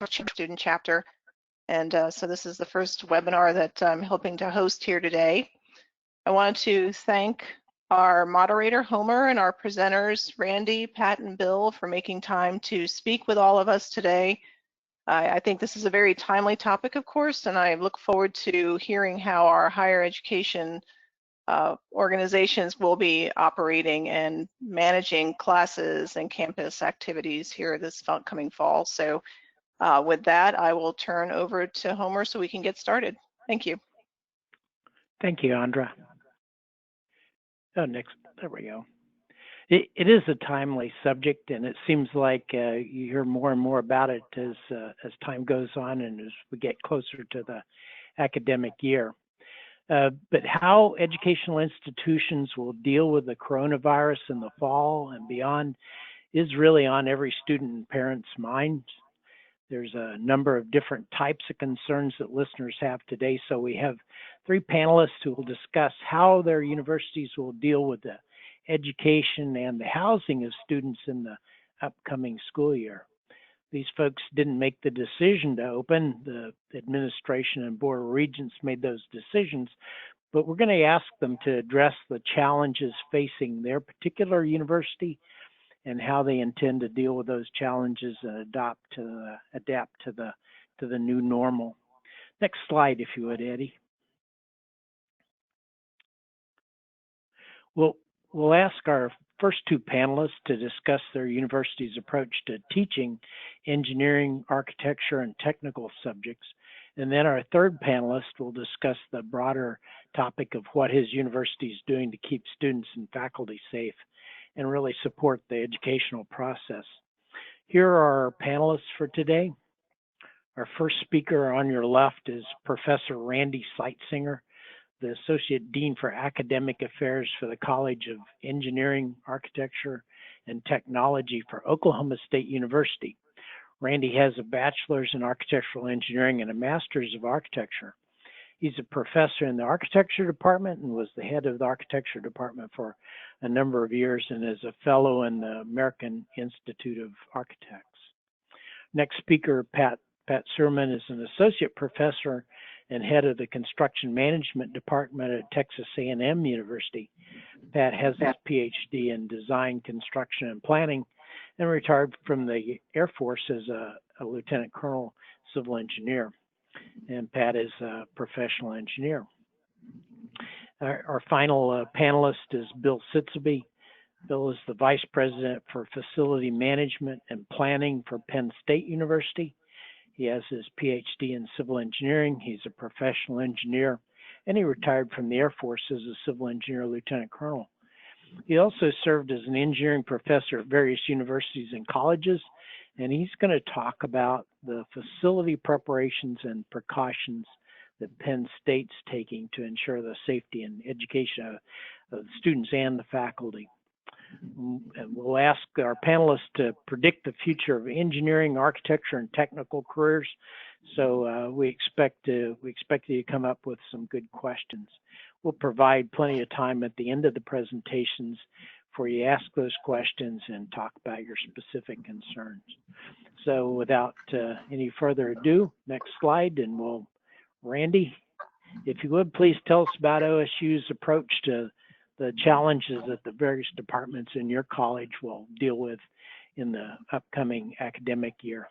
student chapter. And so this is the first webinar that I'm helping to host here today. I wanted to thank our moderator, Homer, and our presenters, Randy, Pat, and Bill, for making time to speak with all of us today. I think this is a very timely topic, of course, and I look forward to hearing how our higher education organizations will be operating and managing classes and campus activities here this coming fall. So with that, I will turn over to Homer so we can get started. Thank you. Thank you, Andra. Oh, next, there we go. It is a timely subject, and it seems like you hear more and more about it as time goes on and as we get closer to the academic year. But how educational institutions will deal with the coronavirus in the fall and beyond is really on every student and parent's minds. There's a number of different types of concerns that listeners have today, so we have three panelists who will discuss how their universities will deal with the education and the housing of students in the upcoming school year. These folks didn't make the decision to open. The administration and Board of Regents made those decisions, but we're going to ask them to address the challenges facing their particular university and how they intend to deal with those challenges and adapt to the new normal. Next slide, if you would, Eddie. We'll ask our first two panelists to discuss their university's approach to teaching engineering, architecture, and technical subjects. And then our third panelist will discuss the broader topic of what his university is doing to keep students and faculty safe and really support the educational process. Here are our panelists for today. Our first speaker on your left is Professor Randy Seitzinger, the Associate Dean for Academic Affairs for the College of Engineering, Architecture, and Technology for Oklahoma State University. Randy has a bachelor's in architectural engineering and a master's of architecture. He's a professor in the architecture department and was the head of the architecture department for a number of years and is a fellow in the American Institute of Architects. Next speaker, Pat Surman, is an associate professor and head of the construction management department at Texas A&M University. Pat has his PhD in design, construction, and planning and retired from the Air Force as a lieutenant colonel civil engineer. And Pat is a professional engineer. Our final panelist is Bill Sitzeby. Bill is the Vice President for Facility Management and Planning for Penn State University. He has his PhD in civil engineering. He's a professional engineer, and he retired from the Air Force as a civil engineer lieutenant colonel. He also served as an engineering professor at various universities and colleges, and he's going to talk about the facility preparations and precautions that Penn State's taking to ensure the safety and education of the students and the faculty. And we'll ask our panelists to predict the future of engineering, architecture, and technical careers. So we expect you to come up with some good questions. We'll provide plenty of time at the end of the presentations for you to ask those questions and talk about your specific concerns. So without any further ado, next slide, and Randy, if you would, please tell us about OSU's approach to the challenges that the various departments in your college will deal with in the upcoming academic year.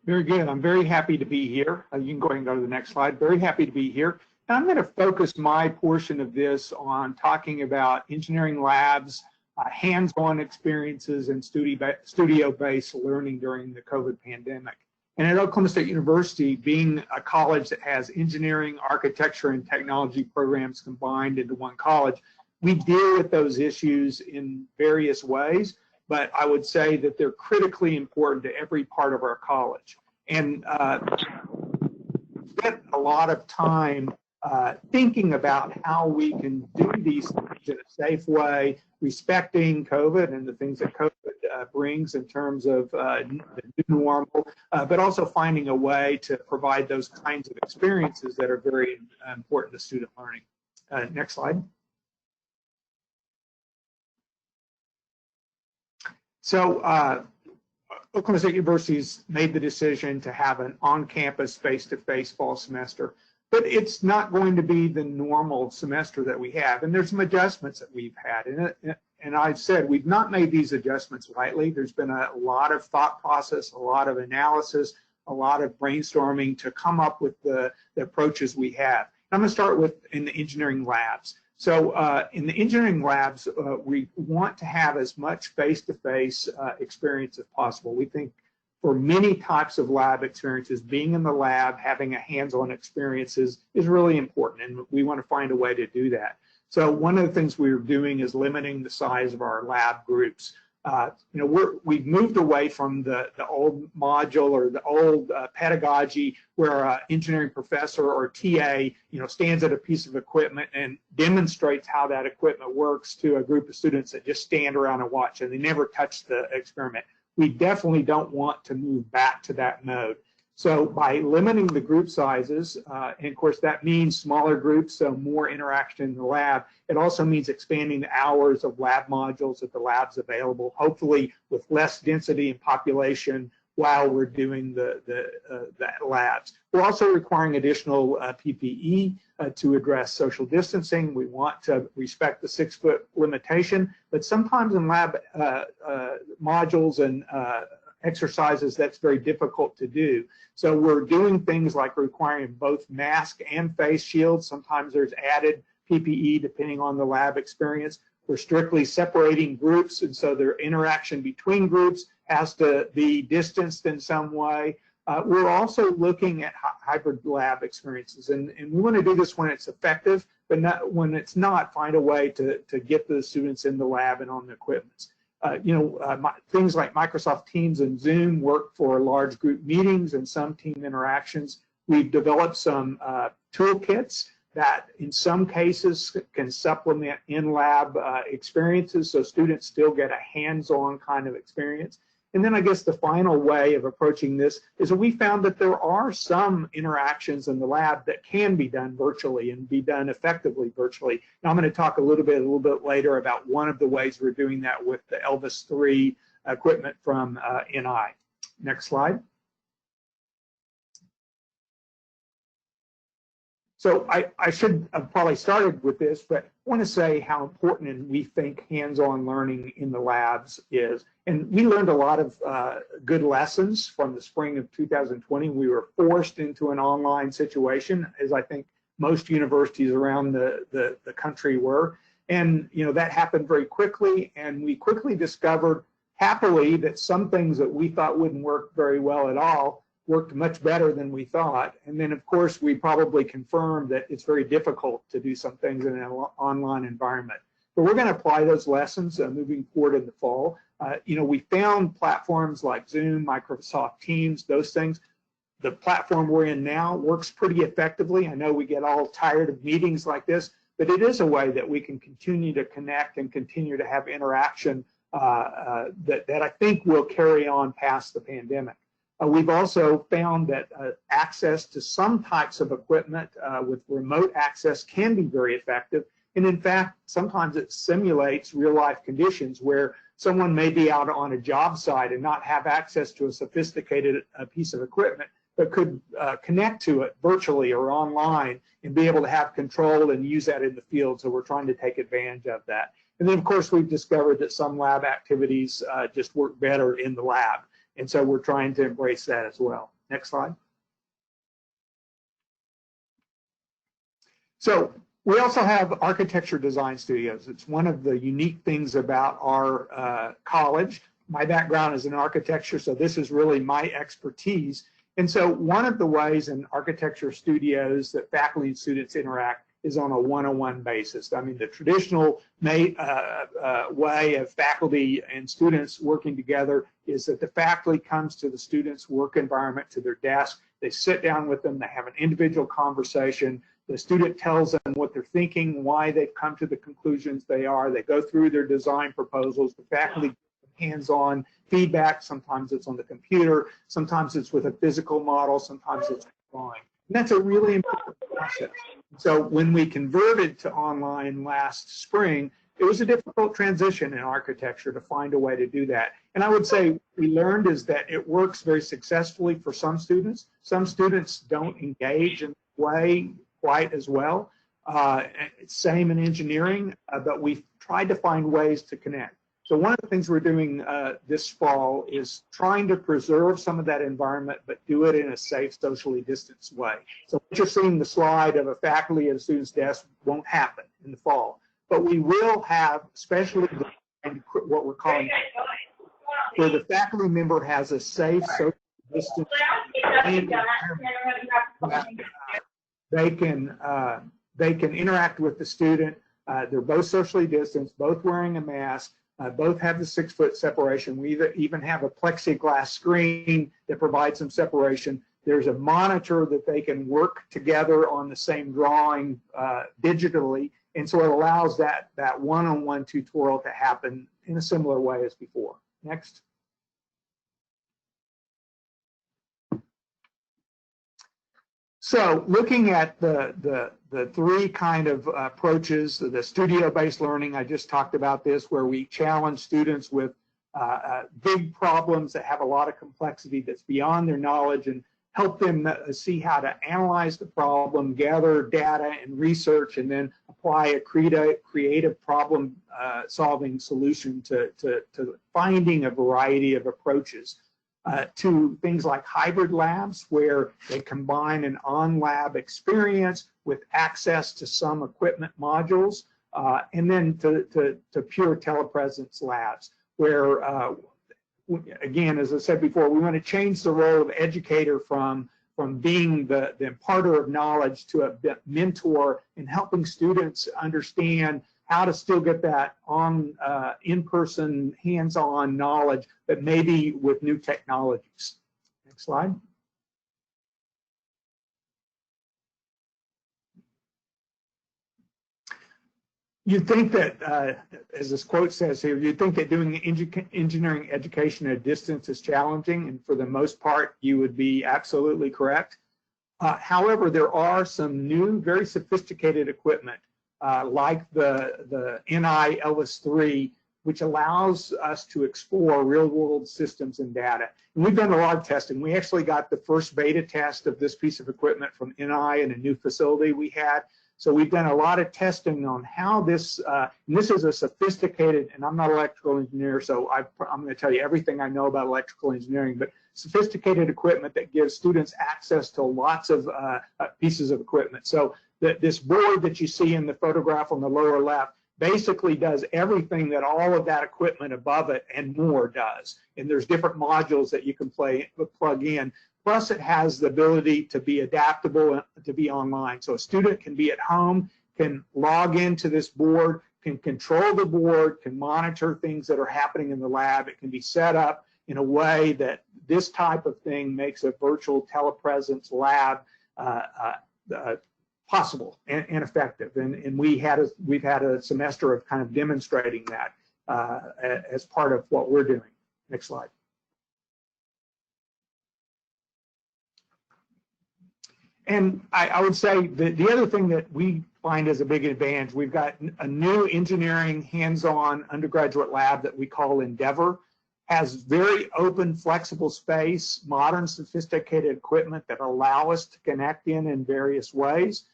Very good. I'm very happy to be here. You can go ahead and go to the next slide. Very happy to be here. And I'm going to focus my portion of this on talking about engineering labs, hands-on experiences, and studio-based learning during the COVID pandemic. And at Oklahoma State University, being a college that has engineering, architecture, and technology programs combined into one college, we deal with those issues in various ways, but I would say that they're critically important to every part of our college. And spent a lot of time thinking about how we can do these things in a safe way, respecting COVID and the things that COVID brings in terms of the new normal, but also finding a way to provide those kinds of experiences that are very important to student learning. Next slide. So Oklahoma State University's made the decision to have an on-campus face-to-face fall semester, but it's not going to be the normal semester that we have. And there's some adjustments that we've had. And I've said we've not made these adjustments lightly. There's been a lot of thought process, a lot of analysis, a lot of brainstorming to come up with the approaches we have. I'm going to start with in the engineering labs. So in the engineering labs, we want to have as much face-to-face experience as possible. We think for many types of lab experiences, being in the lab, having a hands-on experience is really important, and we want to find a way to do that. So one of the things we're doing is limiting the size of our lab groups. We've moved away from the old module or the old pedagogy where an engineering professor or TA, stands at a piece of equipment and demonstrates how that equipment works to a group of students that just stand around and watch and they never touch the experiment. We definitely don't want to move back to that mode. So by limiting the group sizes, and of course that means smaller groups, so more interaction in the lab. It also means expanding the hours of lab modules that the lab's available, hopefully with less density and population while we're doing the labs. We're also requiring additional PPE to address social distancing. We want to respect the 6-foot limitation, but sometimes in lab modules and exercises, that's very difficult to do. So we're doing things like requiring both mask and face shields. Sometimes there's added PPE depending on the lab experience. We're strictly separating groups, and so their interaction between groups has to be distanced in some way. We're also looking at hybrid lab experiences, and we want to do this when it's effective, but not, when it's not, find a way to get the students in the lab and on the equipment. Things like Microsoft Teams and Zoom work for large group meetings and some team interactions. We've developed some toolkits that in some cases can supplement in-lab experiences so students still get a hands-on kind of experience. And then I guess the final way of approaching this is that we found that there are some interactions in the lab that can be done virtually and be done effectively virtually. Now I'm going to talk a little bit later about one of the ways we're doing that with the Elvis 3 equipment from NI. Next slide. So I should have probably started with this, but I want to say how important we think hands-on learning in the labs is. And we learned a lot of good lessons from the spring of 2020. We were forced into an online situation, as I think most universities around the country were. And that happened very quickly, and we quickly discovered, happily, that some things that we thought wouldn't work very well at all worked much better than we thought. And then, of course, we probably confirmed that it's very difficult to do some things in an online environment. But we're going to apply those lessons moving forward in the fall. We found platforms like Zoom, Microsoft Teams, those things. The platform we're in now works pretty effectively. I know we get all tired of meetings like this, but it is a way that we can continue to connect and continue to have interaction that I think will carry on past the pandemic. We've also found that access to some types of equipment with remote access can be very effective. And in fact, sometimes it simulates real-life conditions where someone may be out on a job site and not have access to a sophisticated piece of equipment, but could connect to it virtually or online and be able to have control and use that in the field. So we're trying to take advantage of that. And then, of course, we've discovered that some lab activities just work better in the lab. And so we're trying to embrace that as well. Next slide. So we also have architecture design studios. It's one of the unique things about our college. My background is in architecture, so this is really my expertise. And so one of the ways in architecture studios that faculty and students interact is on a one-on-one basis. I mean, the traditional way of faculty and students working together is that the faculty comes to the student's work environment, to their desk, they sit down with them, they have an individual conversation, the student tells them what they're thinking, why they've come to the conclusions they are, they go through their design proposals, the faculty hands-on feedback, sometimes it's on the computer, sometimes it's with a physical model, sometimes it's drawing. And that's a really important process. So when we converted to online last spring, it was a difficult transition in architecture to find a way to do that. And I would say we learned is that it works very successfully for some students. Some students don't engage in the way quite as well. Same in engineering, but we've tried to find ways to connect. So one of the things we're doing this fall is trying to preserve some of that environment, but do it in a safe, socially distanced way. So what you're seeing the slide of a faculty at a student's desk won't happen in the fall, but we will have, especially what we're calling, where the faculty member has a safe, social distance environment. They can interact with the student. They're both socially distanced, both wearing a mask. Both have the 6-foot separation. We even have a plexiglass screen that provides some separation. There's a monitor that they can work together on the same drawing digitally, and so it allows that one-on-one tutorial to happen in a similar way as before. Next. So looking at the three kind of approaches, the studio-based learning, I just talked about this, where we challenge students with big problems that have a lot of complexity that's beyond their knowledge and help them see how to analyze the problem, gather data and research, and then apply a creative problem solving solution to finding a variety of approaches. To things like hybrid labs, where they combine an on-lab experience with access to some equipment modules, and then to pure telepresence labs, where, again, as I said before, we want to change the role of educator from being the imparter of knowledge to a mentor in helping students understand how to still get that on in-person, hands-on knowledge, but maybe with new technologies. Next slide. You'd think that, as this quote says here, you'd think that doing engineering education at a distance is challenging, and for the most part, you would be absolutely correct. However, there are some new, very sophisticated equipment like the NI LS3, which allows us to explore real-world systems and data. And we've done a lot of testing. We actually got the first beta test of this piece of equipment from NI in a new facility we had. So we've done a lot of testing on how this, and this is a sophisticated, and I'm not an electrical engineer, so I'm going to tell you everything I know about electrical engineering, but sophisticated equipment that gives students access to lots of pieces of equipment. So this board that you see in the photograph on the lower left basically does everything that all of that equipment above it and more does. And there's different modules that you can plug in. Plus, it has the ability to be adaptable and to be online. So a student can be at home, can log into this board, can control the board, can monitor things that are happening in the lab. It can be set up in a way that this type of thing makes a virtual telepresence lab possible and effective. And we've had a semester of kind of demonstrating that as part of what we're doing. Next slide. And I would say the other thing that we find as a big advantage, we've got a new engineering hands-on undergraduate lab that we call Endeavor. Has very open, flexible space, modern, sophisticated equipment that allow us to connect in various ways.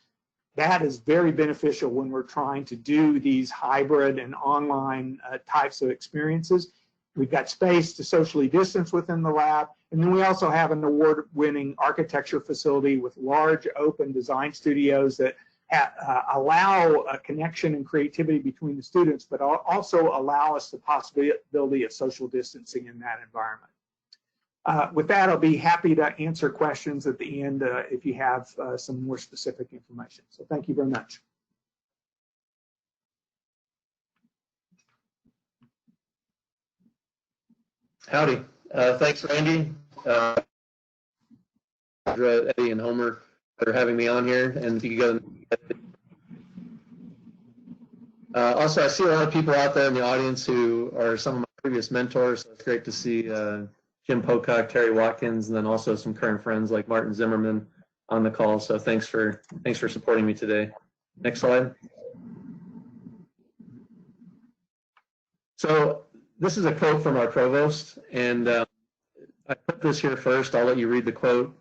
That is very beneficial when we're trying to do these hybrid and online types of experiences. We've got space to socially distance within the lab, and then we also have an award-winning architecture facility with large open design studios that allow a connection and creativity between the students, but also allow us the possibility of social distancing in that environment. With that, I'll be happy to answer questions at the end if you have some more specific information. So thank you very much. Howdy. Thanks, Randy, Andra, Eddie, and Homer for having me on here. And if you could go. Also, I see a lot of people out there in the audience who are some of my previous mentors. So it's great to see Jim Pocock, Terry Watkins, and then also some current friends like Martin Zimmerman on the call. So thanks for supporting me today. Next slide. So this is a quote from our provost, and I put this here first. I'll let you read the quote.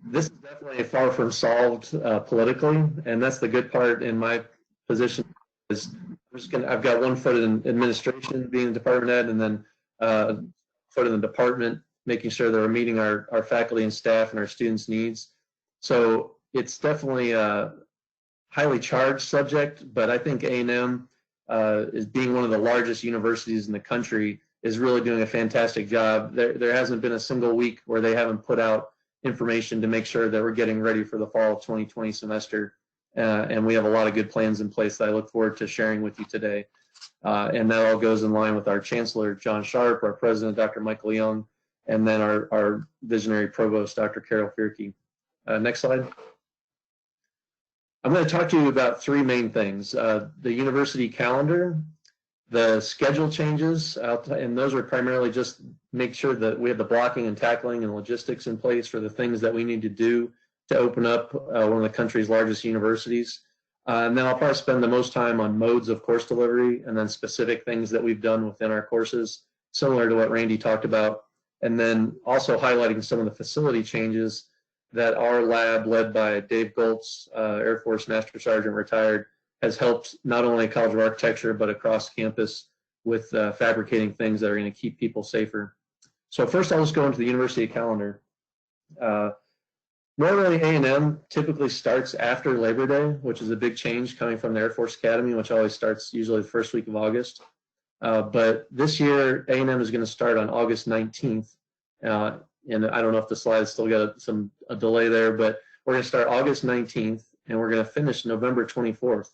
This is definitely far from solved politically, and that's the good part in my position. Is I've got one foot in administration, being a department head, and then foot in the department, making sure that we're meeting our faculty and staff and our students' needs. So it's definitely a highly charged subject, but I think A&M is being one of the largest universities in the country is really doing a fantastic job. There hasn't been a single week where they haven't put out information to make sure that we're getting ready for the fall of 2020 semester. And we have a lot of good plans in place that I look forward to sharing with you today. And that all goes in line with our Chancellor, John Sharp, our President, Dr. Michael Young, and then our visionary Provost, Dr. Carol Fierke. Next slide. I'm going to talk to you about three main things. The university calendar, the schedule changes, and those are primarily just make sure that we have the blocking and tackling and logistics in place for the things that we need to do to open up one of the country's largest universities. And then I'll probably spend the most time on modes of course delivery and then specific things that we've done within our courses, similar to what Randy talked about. And then also highlighting some of the facility changes that our lab, led by Dave Goltz, Air Force Master Sergeant retired, has helped not only College of Architecture, but across campus with fabricating things that are going to keep people safer. So first I'll just go into the university calendar. Normally A&M typically starts after Labor Day, which is a big change coming from the Air Force Academy, which always starts usually the first week of August. But this year, A&M is going to start on August 19th. And I don't know if the slides still got a delay there, but we're going to start August 19th, and we're going to finish November 24th.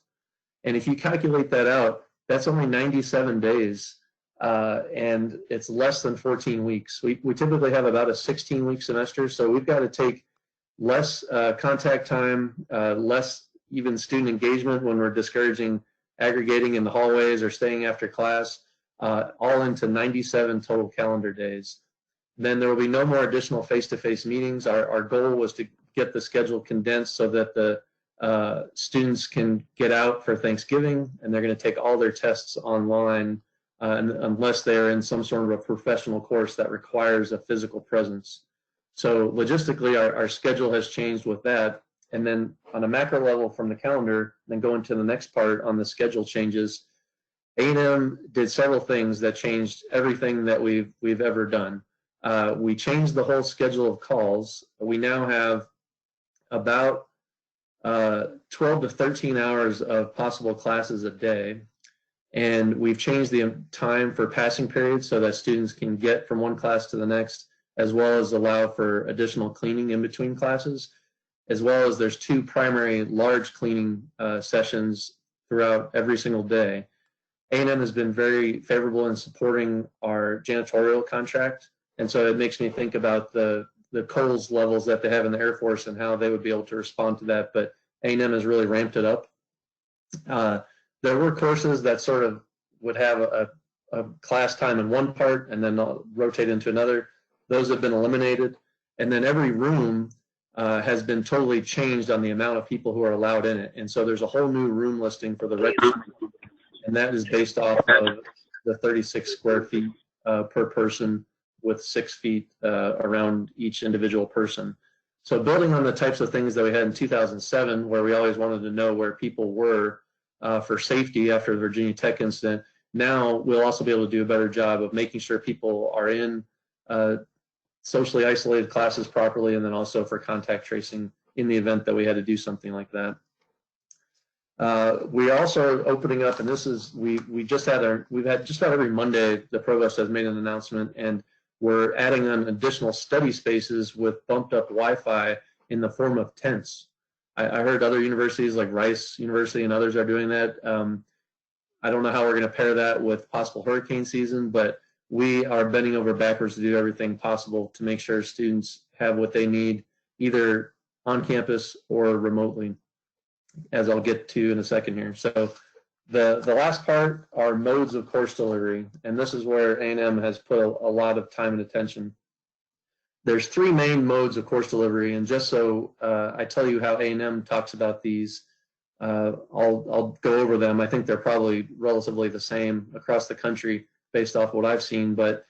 And if you calculate that out, that's only 97 days, and it's less than 14 weeks. We typically have about a 16-week semester, so we've got to take less contact time, less even student engagement when we're discouraging aggregating in the hallways or staying after class, all into 97 total calendar days. Then there will be no more additional face-to-face meetings. Our goal was to get the schedule condensed so that the students can get out for Thanksgiving, and they're going to take all their tests online unless they're in some sort of a professional course that requires a physical presence. So logistically, our schedule has changed with that. And then on a macro level from the calendar, then going to the next part on the schedule changes, A&M did several things that changed everything that we've ever done. We changed the whole schedule of calls. We now have about 12 to 13 hours of possible classes a day. And we've changed the time for passing periods so that students can get from one class to the next, as well as allow for additional cleaning in between classes, as well as there's two primary large cleaning sessions throughout every single day. A&M has been very favorable in supporting our janitorial contract. And so it makes me think about the Coles levels that they have in the Air Force and how they would be able to respond to that. But A&M has really ramped it up. There were courses that sort of would have a class time in one part and then rotate into another. Those have been eliminated. And then every room has been totally changed on the amount of people who are allowed in it. And so there's a whole new room listing for the regular, and that is based off of the 36 square feet per person, with 6 feet around each individual person. So building on the types of things that we had in 2007, where we always wanted to know where people were for safety after the Virginia Tech incident, now we'll also be able to do a better job of making sure people are in socially isolated classes properly, and then also for contact tracing in the event that we had to do something like that. We also are opening up, and this is, just about every Monday, the provost has made an announcement, and we're adding on additional study spaces with bumped up Wi-Fi in the form of tents. I heard other universities like Rice University and others are doing that. I don't know how we're going to pair that with possible hurricane season, but we are bending over backwards to do everything possible to make sure students have what they need, either on campus or remotely, as I'll get to in a second here. So the last part are modes of course delivery, and this is where A&M has put a lot of time and attention. There's three main modes of course delivery, and just so I tell you how A&M talks about these, I'll go over them. I think they're probably relatively the same across the country based off what I've seen, but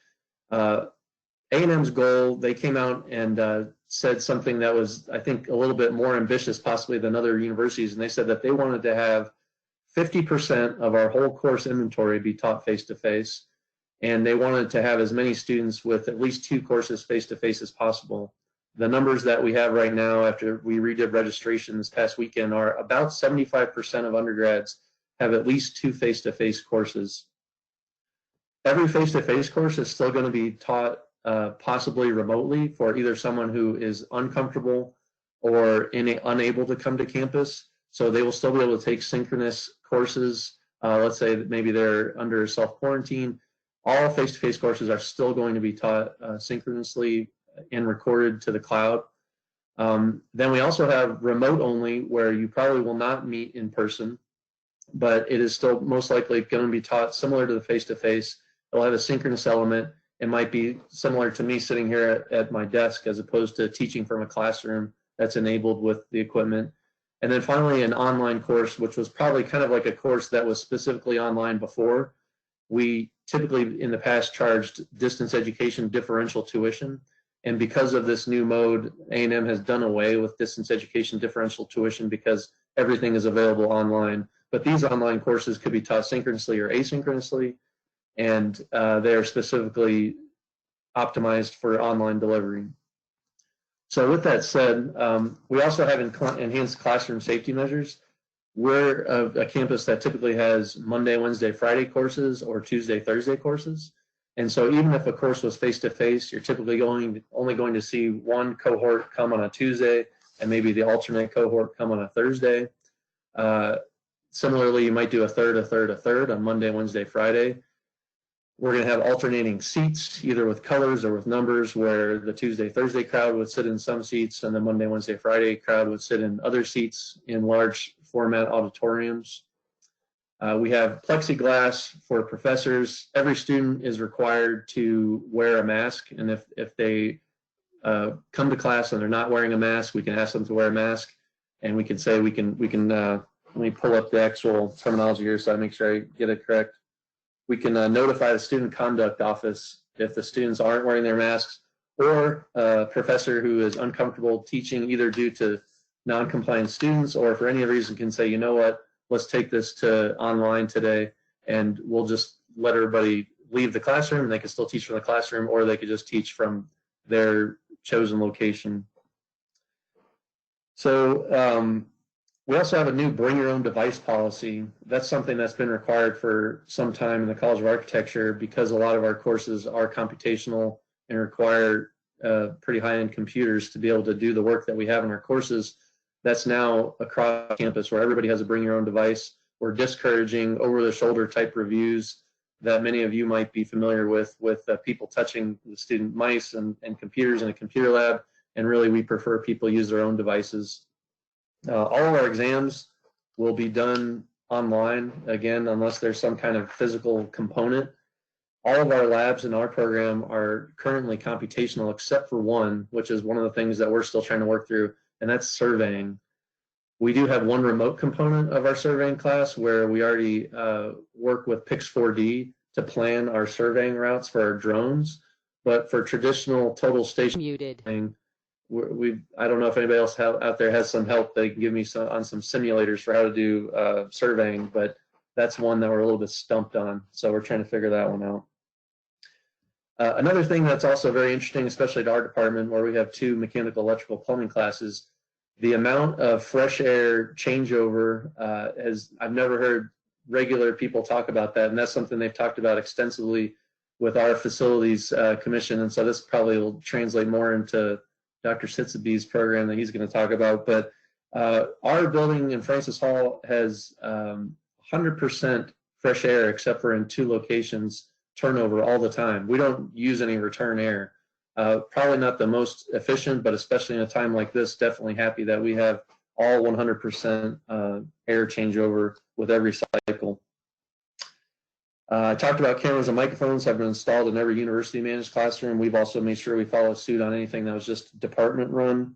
A&M's goal, they came out and said something that was, I think, a little bit more ambitious possibly than other universities, and they said that they wanted to have 50% of our whole course inventory be taught face-to-face, and they wanted to have as many students with at least 2 courses face-to-face as possible. The numbers that we have right now after we redid registration this past weekend are about 75% of undergrads have at least 2 face-to-face courses. Every face-to-face course is still going to be taught possibly remotely for either someone who is uncomfortable or unable to come to campus. So they will still be able to take synchronous courses. Let's say that maybe they're under self-quarantine. All face-to-face courses are still going to be taught synchronously and recorded to the cloud. Then we also have remote only, where you probably will not meet in person, but it is still most likely going to be taught similar to the face-to-face. It'll have a synchronous element. It might be similar to me sitting here at my desk as opposed to teaching from a classroom that's enabled with the equipment. And then finally, an online course, which was probably kind of like a course that was specifically online before. We typically in the past charged distance education differential tuition. And because of this new mode, A&M has done away with distance education differential tuition because everything is available online. But these online courses could be taught synchronously or asynchronously, and they're specifically optimized for online delivery. So with that said, we also have enhanced classroom safety measures. We're a campus that typically has Monday, Wednesday, Friday courses or Tuesday, Thursday courses. And so even if a course was face-to-face, you're typically only going to see one cohort come on a Tuesday and maybe the alternate cohort come on a Thursday. Similarly, you might do a third on Monday, Wednesday, Friday. We're going to have alternating seats, either with colors or with numbers, where the Tuesday, Thursday crowd would sit in some seats and the Monday, Wednesday, Friday crowd would sit in other seats in large format auditoriums. We have plexiglass for professors. Every student is required to wear a mask, and if they come to class and they're not wearing a mask, we can ask them to wear a mask, and we can say we can let me pull up the actual terminology here so I make sure I get it correct. We can notify the student conduct office if the students aren't wearing their masks, or a professor who is uncomfortable teaching either due to non-compliant students or for any reason can say, you know what, let's take this to online today, and we'll just let everybody leave the classroom, and they can still teach from the classroom, or they could just teach from their chosen location. So we also have a new bring your own device policy. That's something that's been required for some time in the College of Architecture because a lot of our courses are computational and require pretty high-end computers to be able to do the work that we have in our courses. That's now across campus where everybody has a bring your own device. We're discouraging over-the-shoulder type reviews that many of you might be familiar with people touching the student mice and computers in a computer lab, and really we prefer people use their own devices. All of our exams will be done online, again, unless there's some kind of physical component. All of our labs in our program are currently computational except for one, which is one of the things that we're still trying to work through, and that's surveying. We do have one remote component of our surveying class where we already work with Pix4D to plan our surveying routes for our drones, but for traditional total station surveying, I don't know if anybody else out there has some help they can give me on some simulators for how to do surveying, but that's one that we're a little bit stumped on, so we're trying to figure that one out. Another thing that's also very interesting, especially to our department where we have 2 mechanical, electrical, plumbing classes, the amount of fresh air changeover I've never heard regular people talk about that, and that's something they've talked about extensively with our facilities commission, and so this probably will translate more into Dr. Sitsabee's program that he's going to talk about, but our building in Francis Hall has 100% fresh air except for in 2 locations turnover all the time. We don't use any return air. Probably not the most efficient, but especially in a time like this, definitely happy that we have all 100% air changeover with every cycle. I talked about cameras and microphones have been installed in every university managed classroom. We've also made sure we follow suit on anything that was just department run.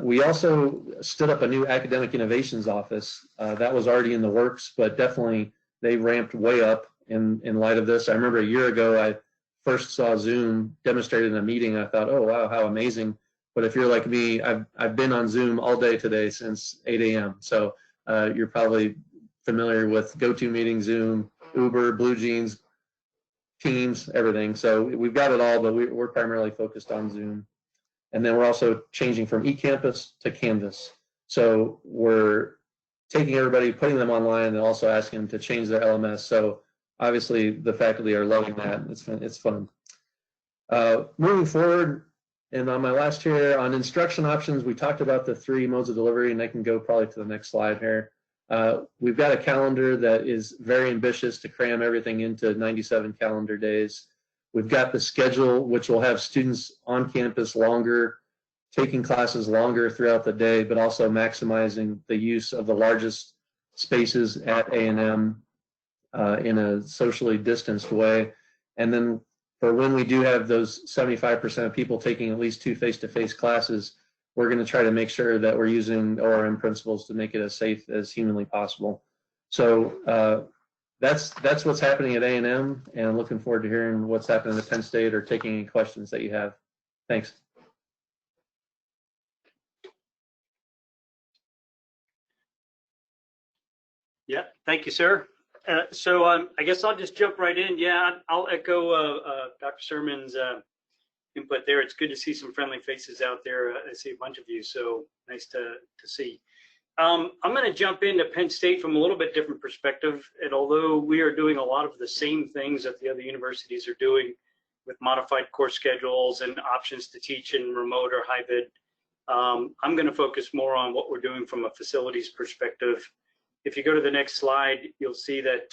We also stood up a new academic innovations office. That was already in the works, but definitely they ramped way up in light of this. I remember a year ago, I first saw Zoom demonstrated in a meeting. I thought, oh, wow, how amazing. But if you're like me, I've been on Zoom all day today since 8 a.m. So you're probably familiar with GoToMeeting, Zoom, Uber, Blue Jeans, Teams, everything. So we've got it all, but we're primarily focused on Zoom. And then we're also changing from eCampus to Canvas. So we're taking everybody, putting them online, and also asking them to change their LMS. So obviously the faculty are loving that. It's fun. Moving forward, and on my last here, on instruction options, we talked about the 3 modes of delivery, and I can go probably to the next slide here. We've got a calendar that is very ambitious to cram everything into 97 calendar days. We've got the schedule, which will have students on campus longer, taking classes longer throughout the day, but also maximizing the use of the largest spaces at A&M in a socially distanced way. And then for when we do have those 75% of people taking at least 2 face-to-face classes, we're going to try to make sure that we're using ORM principles to make it as safe as humanly possible. So that's what's happening at A&M, and I'm looking forward to hearing what's happening at Penn State or taking any questions that you have. Thanks. Yeah, thank you, sir. So I guess I'll just jump right in. Yeah, I'll echo Dr. Sermon's input there. It's good to see some friendly faces out there. I see a bunch of you, so nice to see. I'm going to jump into Penn State from a little bit different perspective. And although we are doing a lot of the same things that the other universities are doing with modified course schedules and options to teach in remote or hybrid, I'm going to focus more on what we're doing from a facilities perspective. If you go to the next slide, you'll see that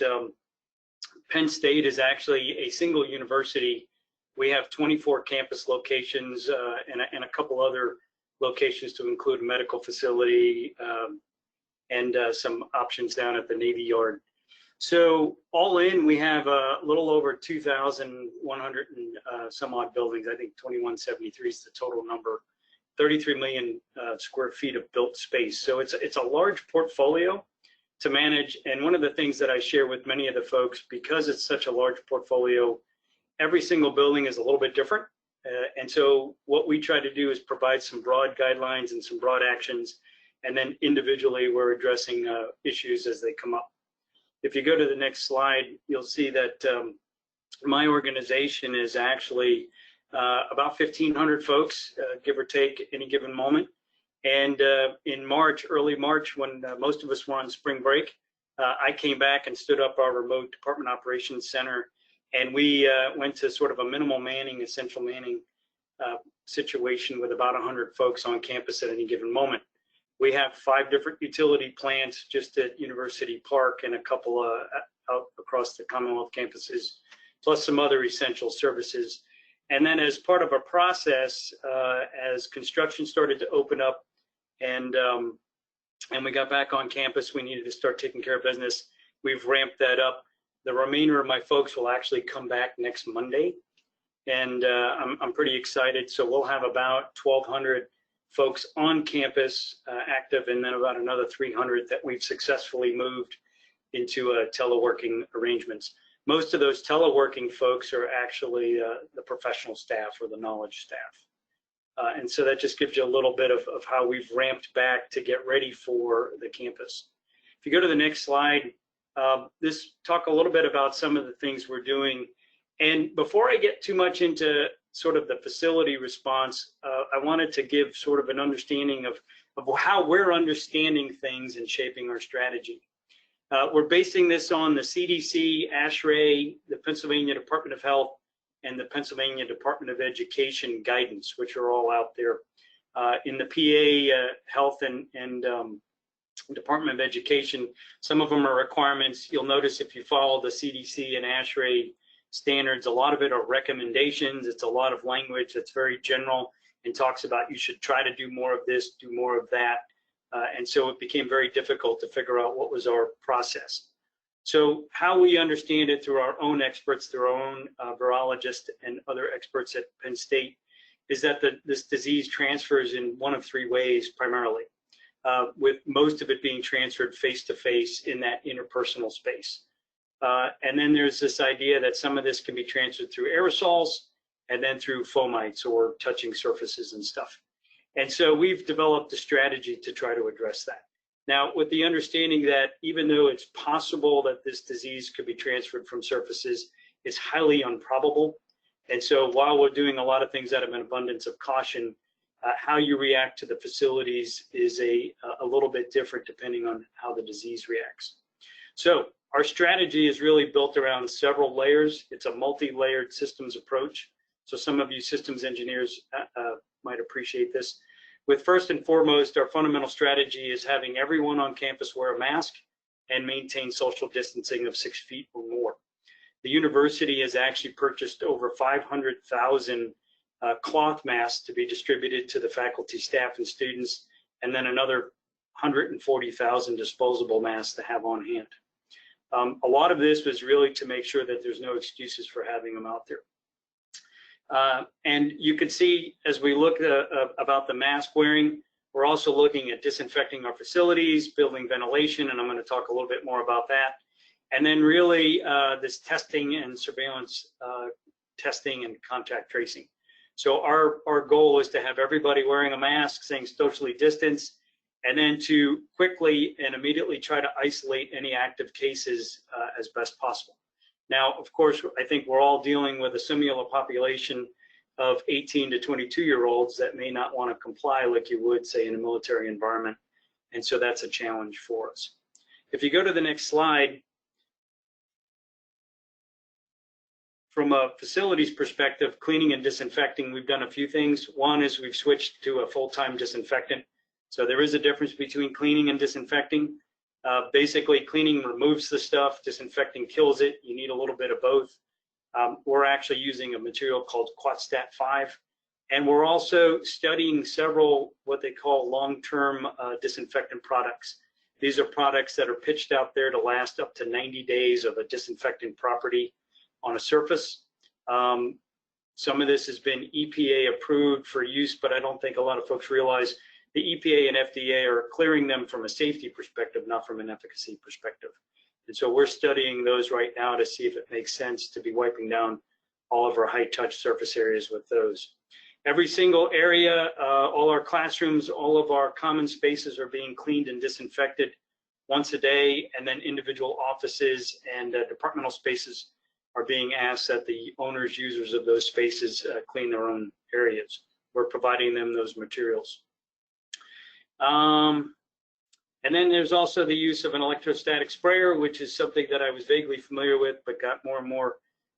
Penn State is actually a single university. We have 24 campus locations and a couple other locations to include a medical facility and some options down at the Navy Yard. So all in, we have a little over 2,100 and some odd buildings. I think 2173 is the total number. 33 million square feet of built space. So it's a large portfolio to manage. And one of the things that I share with many of the folks, because it's such a large portfolio, every single building is a little bit different. And so what we try to do is provide some broad guidelines and some broad actions, and then individually we're addressing issues as they come up. If you go to the next slide, you'll see that my organization is actually about 1,500 folks, give or take, any given moment. And in March, early March, when most of us were on spring break, I came back and stood up our remote department operations center. And we went to sort of a minimal manning, essential manning situation with about 100 folks on campus at any given moment. We have 5 different utility plants just at University Park and a couple out across the Commonwealth campuses, plus some other essential services. And then as part of a process, as construction started to open up and we got back on campus, we needed to start taking care of business. We've ramped that up. The remainder of my folks will actually come back next Monday, and I'm pretty excited. So we'll have about 1,200 folks on campus active, and then about another 300 that we've successfully moved into teleworking arrangements. Most of those teleworking folks are actually the professional staff or the knowledge staff. And so that just gives you a little bit of how we've ramped back to get ready for the campus. If you go to the next slide, this talk a little bit about some of the things we're doing. And before I get too much into sort of the facility response, I wanted to give sort of an understanding of how we're understanding things and shaping our strategy. We're basing this on the CDC, ASHRAE, the Pennsylvania Department of Health, and the Pennsylvania Department of Education guidance, which are all out there. In the PA Health and Department of Education, some of them are requirements. You'll notice if you follow the CDC and ASHRAE standards, a lot of it are recommendations. It's a lot of language that's very general and talks about you should try to do more of this, do more of that. And so it became very difficult to figure out what was our process. So how we understand it through our own experts, through our own virologists and other experts at Penn State, is that this disease transfers in one of three ways primarily, with most of it being transferred face-to-face in that interpersonal space. And then there's this idea that some of this can be transferred through aerosols and then through fomites or touching surfaces and stuff. And so we've developed a strategy to try to address that. Now, with the understanding that even though it's possible that this disease could be transferred from surfaces, it's highly improbable. And so while we're doing a lot of things out of an abundance of caution, how you react to the facilities is a little bit different depending on how the disease reacts. So our strategy is really built around several layers. It's a multi-layered systems approach. So some of you systems engineers might appreciate this. With first and foremost, our fundamental strategy is having everyone on campus wear a mask and maintain social distancing of 6 feet or more. The university has actually purchased over 500,000 cloth masks to be distributed to the faculty, staff, and students, and then another 140,000 disposable masks to have on hand. A lot of this was really to make sure that there's no excuses for having them out there. And you can see as we look about the mask wearing, we're also looking at disinfecting our facilities, building ventilation, and I'm going to talk a little bit more about that. And then really this testing and surveillance testing and contact tracing. So our goal is to have everybody wearing a mask, staying socially distanced, and then to quickly and immediately try to isolate any active cases as best possible. Now, of course, I think we're all dealing with a similar population of 18 to 22-year-olds that may not want to comply like you would, say, in a military environment. And so that's a challenge for us. If you go to the next slide, from a facilities perspective, cleaning and disinfecting, we've done a few things. One is we've switched to a full-time disinfectant. So there is a difference between cleaning and disinfecting. Basically, cleaning removes the stuff, disinfecting kills it. You need a little bit of both. We're actually using a material called Quatstat 5, and we're also studying several what they call long-term disinfectant products. These are products that are pitched out there to last up to 90 days of a disinfectant property on a surface. Some of this has been EPA approved for use, but I don't think a lot of folks realize the EPA and FDA are clearing them from a safety perspective, not from an efficacy perspective. And so we're studying those right now to see if it makes sense to be wiping down all of our high-touch surface areas with those. Every single area, all our classrooms, all of our common spaces are being cleaned and disinfected once a day, and then individual offices and departmental spaces are being asked that the owners, users of those spaces clean their own areas. We're providing them those materials. And then there's also the use of an electrostatic sprayer, which is something that I was vaguely familiar with, but got more and more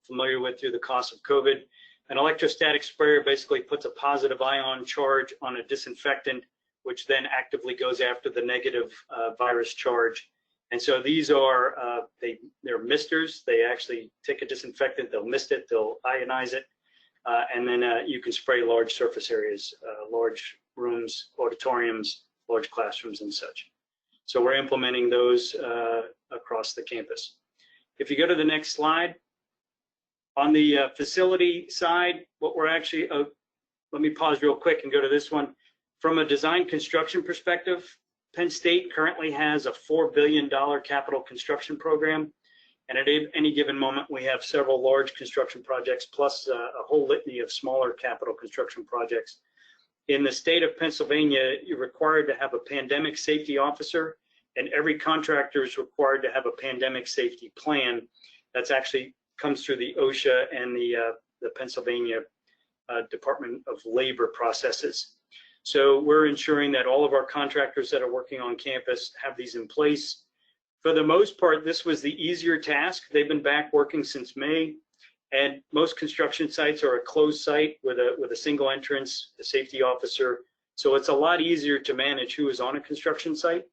familiar with through the cost of COVID. An electrostatic sprayer basically puts a positive ion charge on a disinfectant, which then actively goes after the negative virus charge. And so these are, they're misters. They actually take a disinfectant, they'll mist it, they'll ionize it, and then you can spray large surface areas, large rooms, auditoriums, large classrooms and such. So we're implementing those across the campus. If you go to the next slide, on the facility side, what we're actually, let me pause real quick and go to this one. From a design construction perspective, Penn State currently has a $4 billion capital construction program. And at any given moment, we have several large construction projects, plus a whole litany of smaller capital construction projects. In the state of Pennsylvania, you're required to have a pandemic safety officer, and every contractor is required to have a pandemic safety plan. That's actually comes through the OSHA and the Pennsylvania Department of Labor processes. So we're ensuring that all of our contractors that are working on campus have these in place. For the most part, this was the easier task. They've been back working since May, and most construction sites are a closed site with a single entrance, a safety officer. So it's a lot easier to manage who is on a construction site.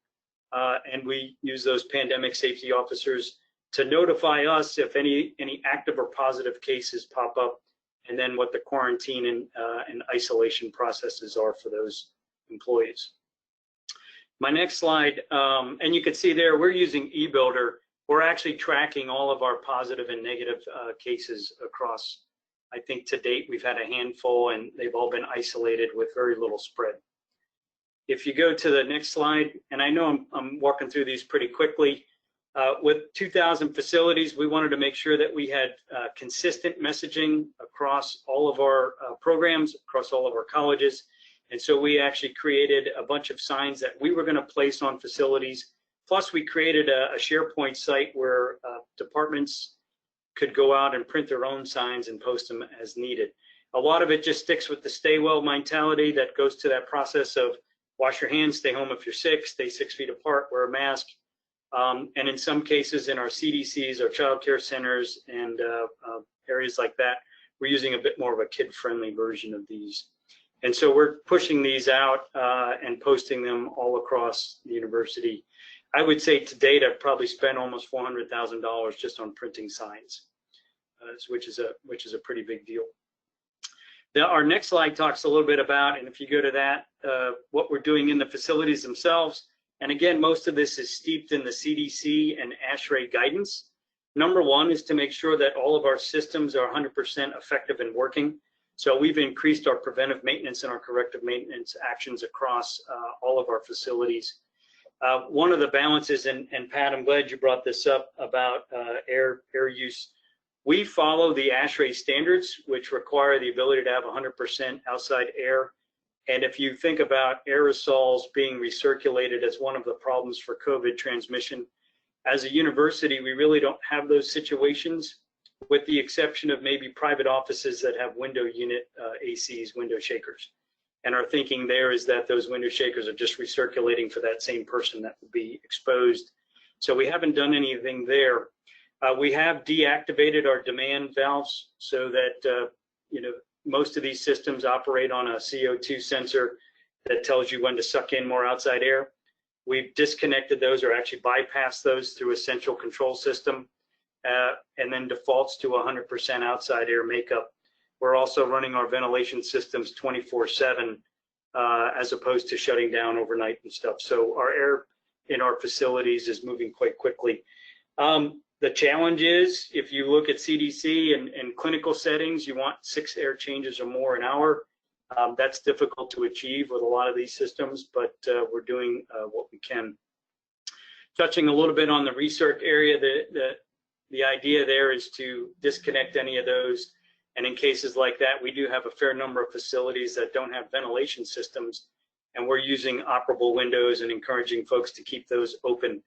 And we use those pandemic safety officers to notify us if any active or positive cases pop up, and then what the quarantine and isolation processes are for those employees. My next slide, and you can see there, we're using eBuilder. We're actually tracking all of our positive and negative cases across I think to date we've had a handful, and they've all been isolated with very little spread. If you go to the next slide, and I know I'm walking through these pretty quickly, with 2,000 facilities, we wanted to make sure that we had consistent messaging across all of our programs, across all of our colleges. And so we actually created a bunch of signs that we were going to place on facilities. Plus, we created a SharePoint site where departments could go out and print their own signs and post them as needed. A lot of it just sticks with the stay well mentality that goes to that process of wash your hands, stay home if you're sick, stay 6 feet apart, wear a mask. And in some cases in our CDCs, our child care centers, and areas like that, we're using a bit more of a kid-friendly version of these. And so we're pushing these out and posting them all across the university. I would say to date, I've probably spent almost $400,000 just on printing signs, which is a pretty big deal. Our next slide talks a little bit about, and if you go to that, what we're doing in the facilities themselves. And again, most of this is steeped in the CDC and ASHRAE guidance. Number one is to make sure that all of our systems are 100% effective and working. So we've increased our preventive maintenance and our corrective maintenance actions across all of our facilities. One of the balances, and Pat, I'm glad you brought this up about air use. We follow the ASHRAE standards, which require the ability to have 100% outside air. And if you think about aerosols being recirculated as one of the problems for COVID transmission, as a university, we really don't have those situations, with the exception of maybe private offices that have window unit ACs, window shakers. And our thinking there is that those window shakers are just recirculating for that same person that would be exposed. So we haven't done anything there. We have deactivated our demand valves so that, most of these systems operate on a CO2 sensor that tells you when to suck in more outside air. We've disconnected those, or actually bypassed those, through a central control system, and then defaults to 100% outside air makeup. We're also running our ventilation systems 24/7 as opposed to shutting down overnight and stuff. So our air in our facilities is moving quite quickly. The challenge is, if you look at CDC and clinical settings, you want 6 air changes or more an hour. That's difficult to achieve with a lot of these systems, but we're doing what we can. Touching a little bit on the research area, the idea there is to disconnect any of those. And in cases like that, we do have a fair number of facilities that don't have ventilation systems, and we're using operable windows and encouraging folks to keep those open.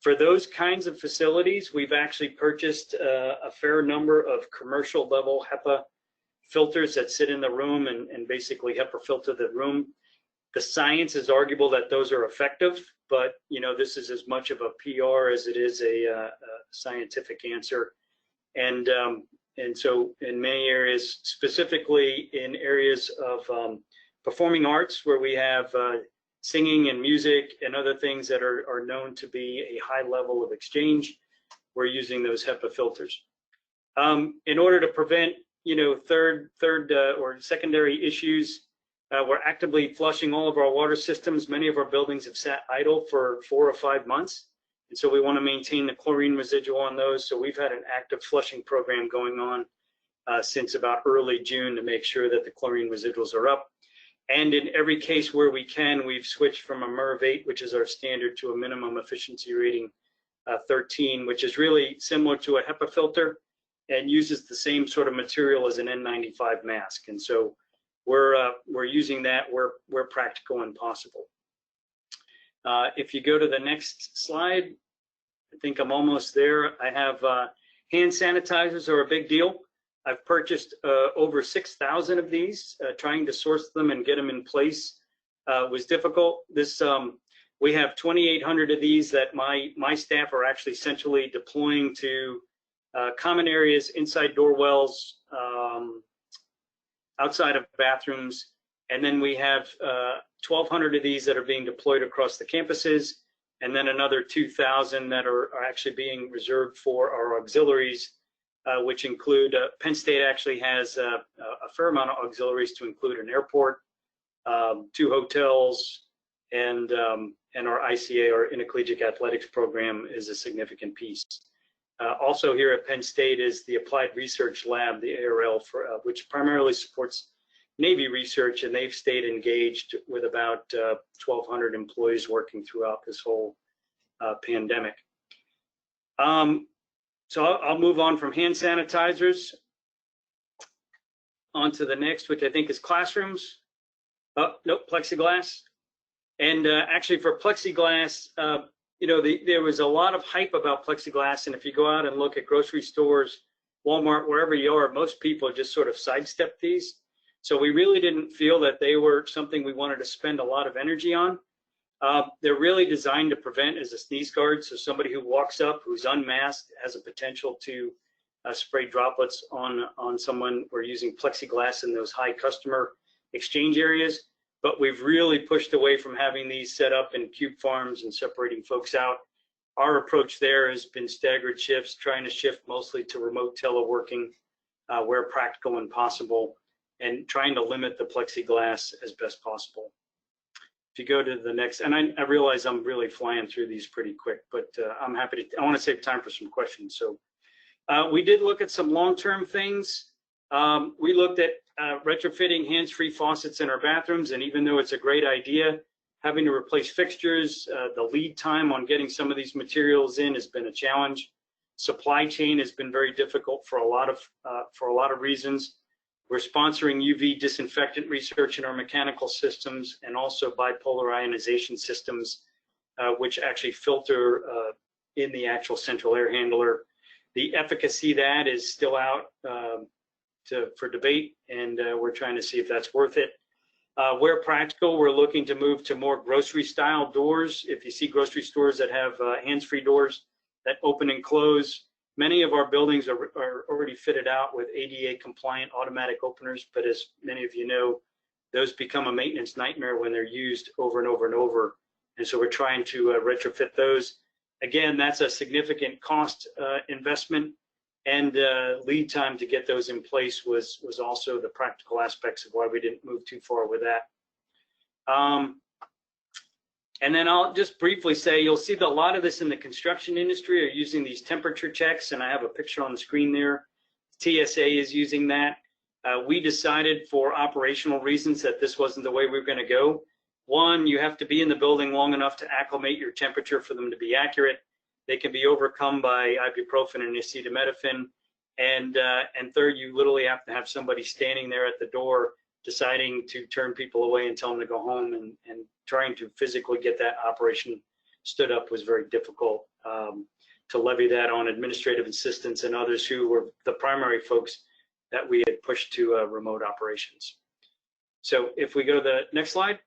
For those kinds of facilities, we've actually purchased a fair number of commercial level HEPA filters that sit in the room and basically HEPA filter the room. The science is arguable that those are effective, but this is as much of a PR as it is a scientific answer. And so in many areas, specifically in areas of performing arts, where we have singing and music and other things that are known to be a high level of exchange, we're using those HEPA filters. In order to prevent, third or secondary issues, we're actively flushing all of our water systems. Many of our buildings have sat idle for 4 or 5 months, and so we want to maintain the chlorine residual on those. So we've had an active flushing program going on since about early June to make sure that the chlorine residuals are up. And in every case where we can, we've switched from a MERV 8, which is our standard, to a minimum efficiency rating 13, which is really similar to a HEPA filter and uses the same sort of material as an N95 mask. And so we're using that where practical and possible. If you go to the next slide, I think I'm almost there. I have hand sanitizers are a big deal. I've purchased over 6,000 of these. Trying to source them and get them in place was difficult. We have 2,800 of these that my staff are actually centrally deploying to common areas, inside door wells, outside of bathrooms. And then we have 1,200 of these that are being deployed across the campuses, and then another 2,000 that are actually being reserved for our auxiliaries, which include Penn State actually has a fair amount of auxiliaries, to include an airport, 2 hotels, and our ICA, our intercollegiate athletics program, is a significant piece. Also here at Penn State is the Applied Research Lab, the ARL, which primarily supports Navy research, and they've stayed engaged with about 1,200 employees working throughout this whole pandemic. So I'll move on from hand sanitizers on to the next, which I think is classrooms. Oh, nope, plexiglass. And actually for plexiglass, you know, there was a lot of hype about plexiglass, and if you go out and look at grocery stores, Walmart, wherever you are, most people just sort of sidestep these. So we really didn't feel that they were something we wanted to spend a lot of energy on. They're really designed to prevent as a sneeze guard, so somebody who walks up who's unmasked has a potential to spray droplets on someone. We're using plexiglass in those high customer exchange areas. But we've really pushed away from having these set up in cube farms and separating folks out. Our approach there has been staggered shifts, trying to shift mostly to remote teleworking where practical and possible, and trying to limit the plexiglass as best possible. If you go to the next, and I realize I'm really flying through these pretty quick, but I'm happy to, I want to save time for some questions. So we did look at some long-term things. We looked at retrofitting hands-free faucets in our bathrooms, and even though it's a great idea, having to replace fixtures, the lead time on getting some of these materials in has been a challenge. Supply chain has been very difficult for a lot of reasons. We're sponsoring UV disinfectant research in our mechanical systems, and also bipolar ionization systems, which actually filter in the actual central air handler. The efficacy of that is still out for debate, and we're trying to see if that's worth it. Where practical, we're looking to move to more grocery style doors. If you see grocery stores that have hands-free doors that open and close, many of our buildings are already fitted out with ADA compliant automatic openers, but as many of you know, those become a maintenance nightmare when they're used over and over and over. And so we're trying to retrofit those. Again, that's a significant cost investment, and lead time to get those in place was also the practical aspects of why we didn't move too far with that. And then I'll just briefly say, you'll see that a lot of this in the construction industry are using these temperature checks, and I have a picture on the screen there. TSA is using that. We decided for operational reasons that this wasn't the way we were going to go. One, you have to be in the building long enough to acclimate your temperature for them to be accurate. They can be overcome by ibuprofen and acetaminophen. And third, you literally have to have somebody standing there at the door deciding to turn people away and tell them to go home, and trying to physically get that operation stood up was very difficult. To levy that on administrative assistants and others who were the primary folks that we had pushed to remote operations. So if we go to the next slide.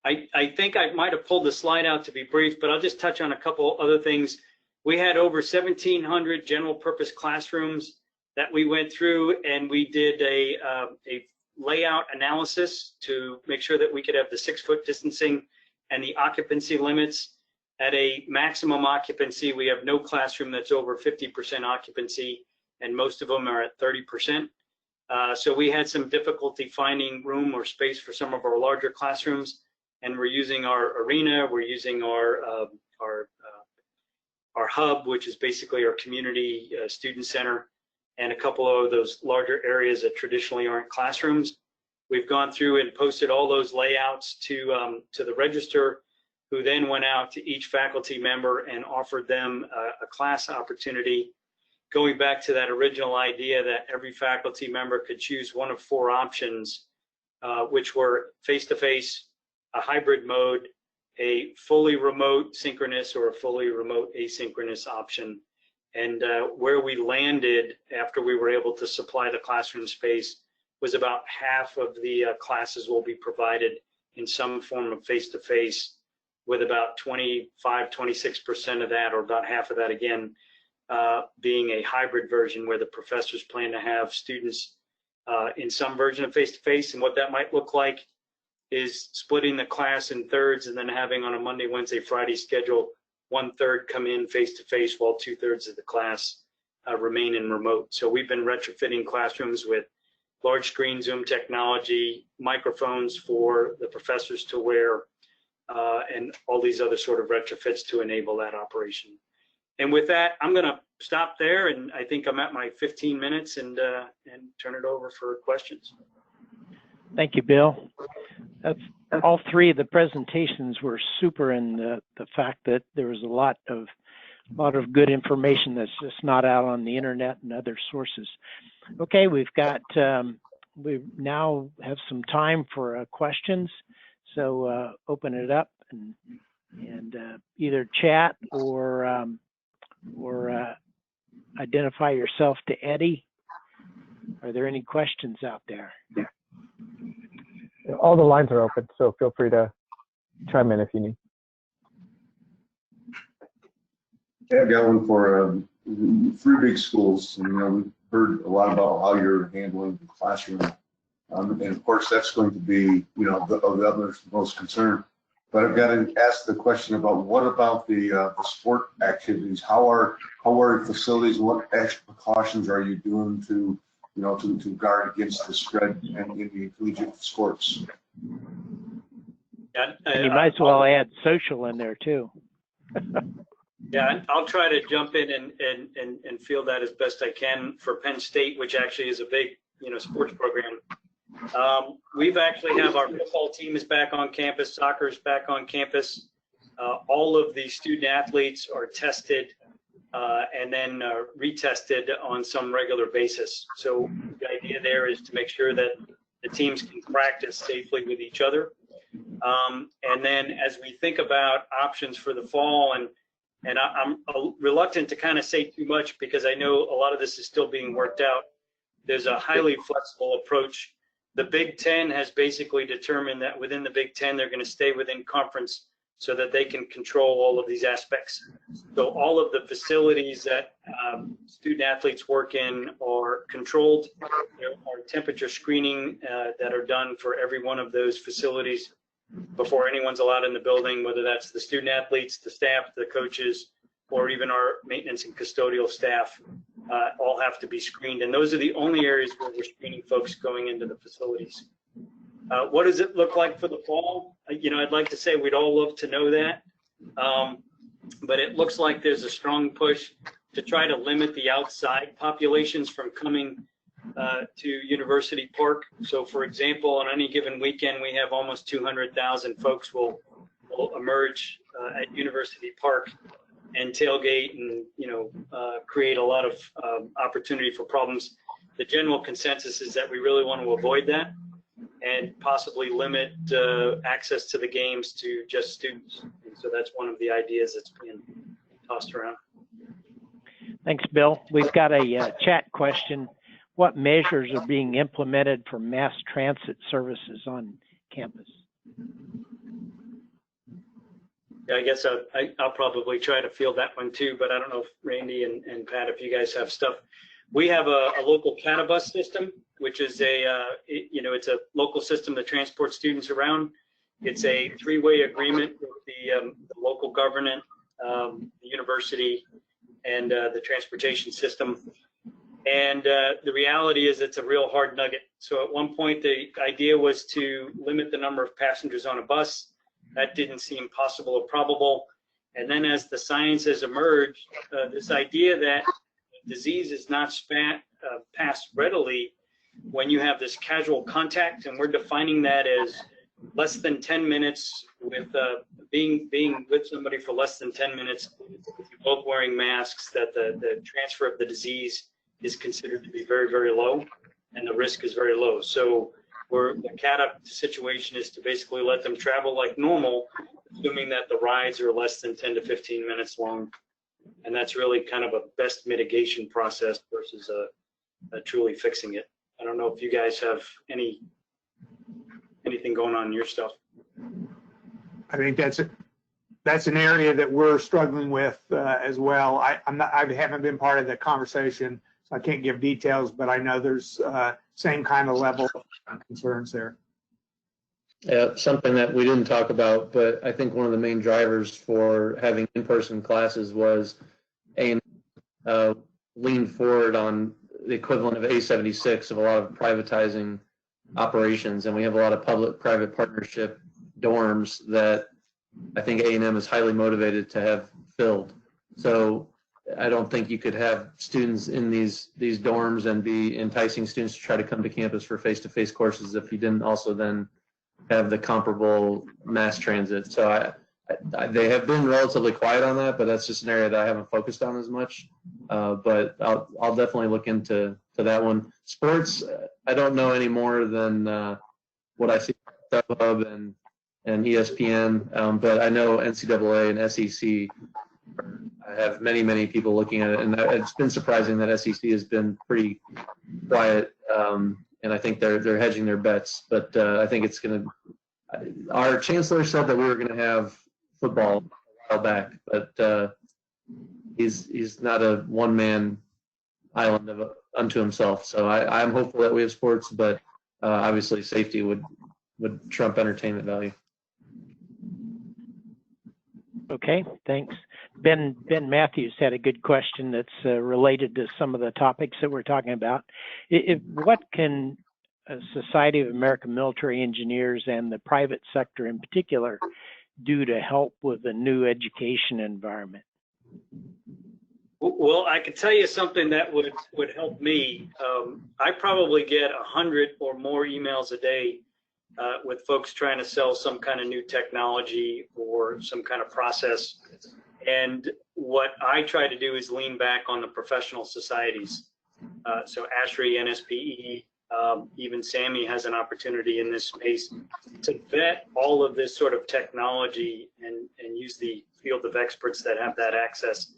I think I might have pulled the slide out to be brief, but I'll just touch on a couple other things. We had over 1,700 general purpose classrooms that we went through, and we did a layout analysis to make sure that we could have the 6-foot distancing and the occupancy limits. At a maximum occupancy, we have no classroom that's over 50% occupancy, and most of them are at 30%. So we had some difficulty finding room or space for some of our larger classrooms, and we're using our arena, we're using our hub, which is basically our community student center, and a couple of those larger areas that traditionally aren't classrooms. We've gone through and posted all those layouts to the register, who then went out to each faculty member and offered them a class opportunity, going back to that original idea that every faculty member could choose one of 4 options, which were face-to-face, a hybrid mode, a fully remote synchronous, or a fully remote asynchronous option. And where we landed after we were able to supply the classroom space was about half of the classes will be provided in some form of face-to-face, with about 25–26% of that, or about half of that again, being a hybrid version where the professors plan to have students in some version of face-to-face. And what that might look like is splitting the class in thirds, and then having on a Monday, Wednesday, Friday schedule, 1/3 come in face-to-face while 2/3 of the class remain in remote. So we've been retrofitting classrooms with large screen Zoom technology, microphones for the professors to wear, and all these other sort of retrofits to enable that operation. And with that, I'm going to stop there, and I think I'm at my 15 minutes and turn it over for questions. Thank you, Bill. All three of the presentations were super in the fact that there was a lot of good information that's just not out on the internet and other sources. Okay, we now have some time for questions, so open it up and either chat or identify yourself to Eddie. Are there any questions out there? All the lines are open, so feel free to chime in if you need. Yeah, I've got one for 3 big schools. And, we've heard a lot about how you're handling the classroom. And of course, that's going to be, of the utmost concern. But I've got to ask the question about what about the sport activities? How are facilities? What extra precautions are you doing to guard against the spread in the collegiate sports? Yeah, and you might as well add social in there too. Yeah, I'll try to jump in and field that as best I can for Penn State, which actually is a big sports program. We've actually have our football team is back on campus, soccer is back on campus. All of the student athletes are tested and then retested on some regular basis. So the idea there is to make sure that the teams can practice safely with each other. And then as we think about options for the fall, and I'm reluctant to kind of say too much because I know a lot of this is still being worked out. There's a highly flexible approach. The Big Ten has basically determined that within the Big Ten, they're going to stay within conference so that they can control all of these aspects. So all of the facilities that student athletes work in are controlled. There are temperature screening that are done for every one of those facilities before anyone's allowed in the building, whether that's the student athletes, the staff, the coaches, or even our maintenance and custodial staff, all have to be screened. And those are the only areas where we're screening folks going into the facilities. What does it look like for the fall? I'd like to say we'd all love to know that, but it looks like there's a strong push to try to limit the outside populations from coming to University Park. So for example, on any given weekend, we have almost 200,000 folks will emerge at University Park and tailgate and create a lot of opportunity for problems. The general consensus is that we really want to avoid that and possibly limit access to the games to just students. And so that's one of the ideas that's being tossed around. Thanks, Bill. We've got a chat question. What measures are being implemented for mass transit services on campus? Yeah, I guess I'll probably try to field that one too, but I don't know if Randy and Pat, if you guys have stuff. We have a local catabus system, which is it's a local system that transports students around. It's a 3-way agreement with the local government, the university, and the transportation system. And the reality is it's a real hard nugget. So at one point, the idea was to limit the number of passengers on a bus. That didn't seem possible or probable. And then as the science has emerged, this idea that disease is not passed readily when you have this casual contact, and we're defining that as less than 10 minutes with being with somebody for less than 10 minutes, both wearing masks, that the transfer of the disease is considered to be very, very low, and the risk is very low. So the CAT-up situation is to basically let them travel like normal, assuming that the rides are less than 10 to 15 minutes long. And that's really kind of a best mitigation process versus a truly fixing it. I don't know if you guys have anything going on in your stuff. I think that's an area that we're struggling with as well. I haven't been part of the conversation, so I can't give details, but I know there's same kind of level of concerns there. Yeah, something that we didn't talk about, but I think one of the main drivers for having in-person classes was lean forward on the equivalent of A76 of a lot of privatizing operations, and we have a lot of public-private partnership dorms that I think A&M is highly motivated to have filled. So I don't think you could have students in these dorms and be enticing students to try to come to campus for face-to-face courses if you didn't also then have the comparable mass transit. So they have been relatively quiet on that, but that's just an area that I haven't focused on as much. But I'll definitely look into that one. Sports, I don't know any more than what I see on StubHub and ESPN, but I know NCAA and SEC have many people looking at it, and it's been surprising that SEC has been pretty quiet, and I think they're hedging their bets. But I think it's going to. Our chancellor said that we were going to have football a while back, but he's not a one-man island unto himself. So I'm hopeful that we have sports, but obviously safety would trump entertainment value. Okay, thanks. Ben Matthews had a good question that's related to some of the topics that we're talking about. What can a Society of American Military Engineers and the private sector in particular do to help with the new education environment? Well, I can tell you something that would help me. I probably get 100 or more emails a day with folks trying to sell some kind of new technology or some kind of process. And what I try to do is lean back on the professional societies. So ASHRAE, NSPE, even SAME has an opportunity in this space to vet all of this sort of technology and use the field of experts that have that access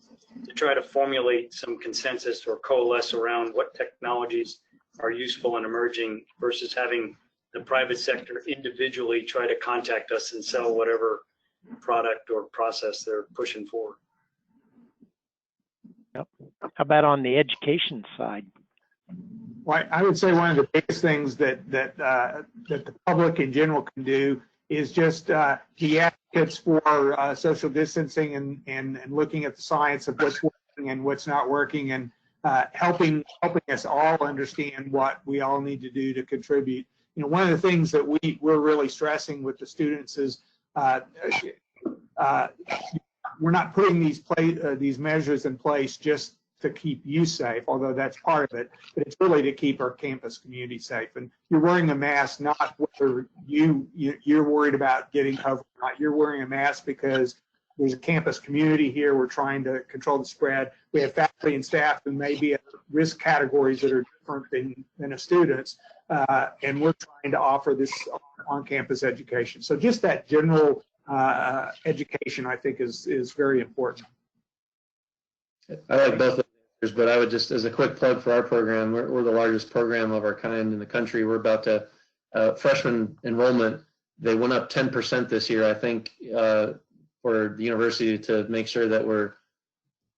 to try to formulate some consensus or coalesce around what technologies are useful and emerging versus having the private sector individually try to contact us and sell whatever product or process they're pushing forward. Yep. How about on the education side? Well, I would say one of the biggest things that the public in general can do is just be advocates for social distancing and looking at the science of what's working and what's not working, and helping us all understand what we all need to do to contribute. You know, one of the things that we're really stressing with the students is we're not putting these measures in place just to keep you safe, although that's part of it, but it's really to keep our campus community safe. And you're wearing a mask not whether you're worried about getting COVID or not. You're wearing a mask because there's a campus community here. We're trying to control the spread. We have faculty and staff who may be at risk categories that are different than the students, and we're trying to offer this on-campus education. So just that general education, I think, is very important. I like both of those, but I would just, as a quick plug for our program, we're the largest program of our kind in the country. We're about to, freshman enrollment, they went up 10% this year, I think, for the university to make sure that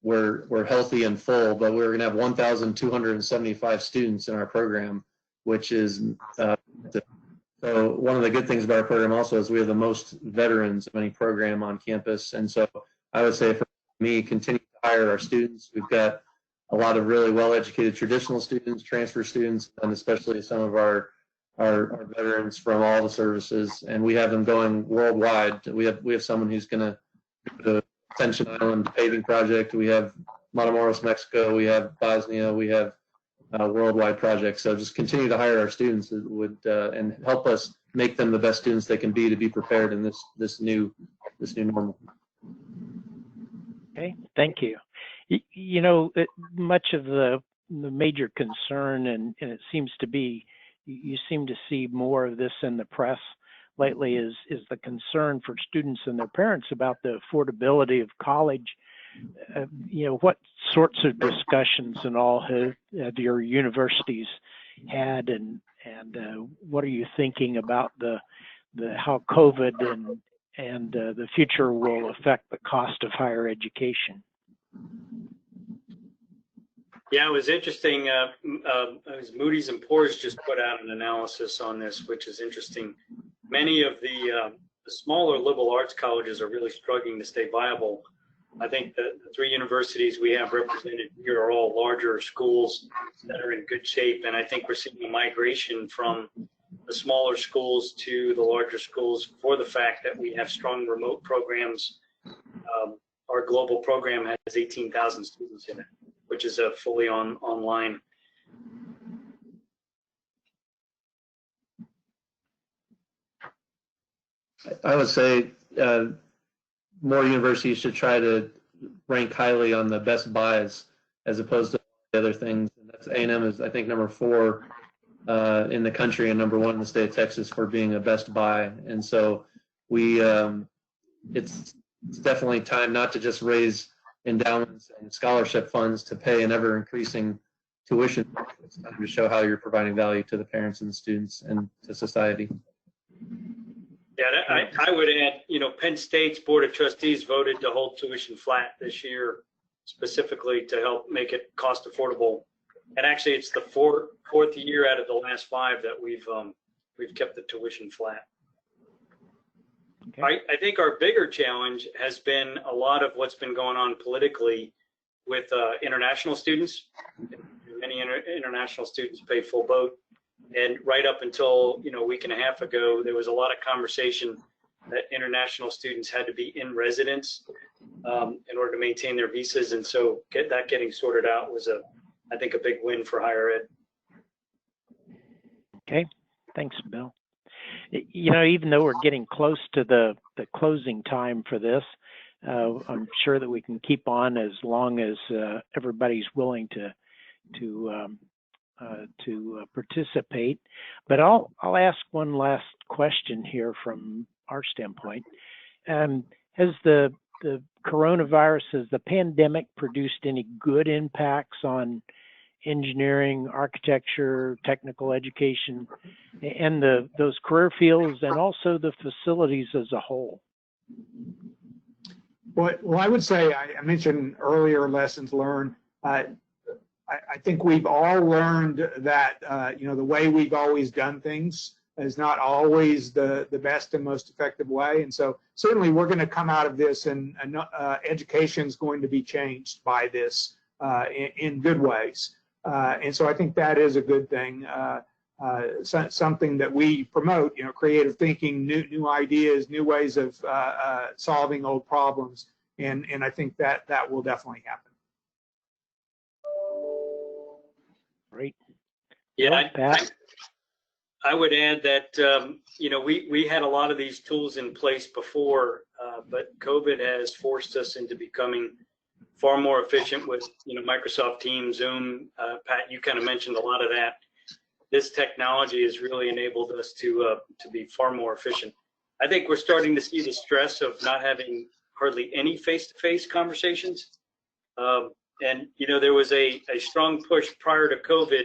we're healthy and full, but we're going to have 1,275 students in our program, which is, so one of the good things about our program also is we have the most veterans of any program on campus. And so I would say for me, continue to hire our students. We've got a lot of really well-educated traditional students, transfer students, and especially some of our veterans from all the services, and we have them going worldwide. We have someone who's going to go to Ascension Island paving project. We have Matamoros, Mexico. We have Bosnia. We have worldwide projects. So just continue to hire our students and help us make them the best students they can be to be prepared in this new normal. Okay, thank you. You know, much of the major concern, and it seems to be, you seem to see more of this in the press lately, is the concern for students and their parents about the affordability of college. You know, what sorts of discussions and all have your universities had, and what are you thinking about the how COVID and the future will affect the cost of higher education? Yeah, it was interesting. Moody's and Poor's just put out an analysis on this, which is interesting. Many of the smaller liberal arts colleges are really struggling to stay viable. I think the three universities we have represented here are all larger schools that are in good shape, and I think we're seeing a migration from the smaller schools to the larger schools for the fact that we have strong remote programs. Our global program has 18,000 students in it, which is a fully online. I would say more universities should try to rank highly on the best buys as opposed to the other things. And that's A&M is, I think, number 4 in the country and number 1 in the state of Texas for being a best buy. And so we, it's definitely time not to just raise endowments and scholarship funds to pay an ever increasing tuition. It's time to show how you're providing value to the parents and the students and to society. Yeah, I would add, Penn State's Board of Trustees voted to hold tuition flat this year, specifically to help make it cost affordable. And actually, it's the fourth year out of the last 5 that we've kept the tuition flat. Okay. I think our bigger challenge has been a lot of what's been going on politically with international students. Many international students pay full boat. And right up until a week and a half ago, there was a lot of conversation that international students had to be in residence in order to maintain their visas. And so getting sorted out was, I think, a big win for higher ed. Okay, thanks, Bill. Even though we're getting close to the closing time for this, I'm sure that we can keep on as long as everybody's willing to participate. But I'll ask one last question here from our standpoint. Has the coronavirus, has the pandemic produced any good impacts on engineering, architecture, technical education, and those career fields, and also the facilities as a whole? Well, I would say, I mentioned earlier lessons learned. I think we've all learned that the way we've always done things is not always the best and most effective way. And so certainly we're going to come out of this, and education is going to be changed by this in good ways. And so I think that is a good thing, something that we promote, creative thinking, new ideas, new ways of solving old problems. And I think that will definitely happen. Great. Yeah, I would add that, we had a lot of these tools in place before, but COVID has forced us into becoming far more efficient with, Microsoft Teams, Zoom. Pat, you kind of mentioned a lot of that. This technology has really enabled us to be far more efficient. I think we're starting to see the stress of not having hardly any face-to-face conversations. And, there was a strong push prior to COVID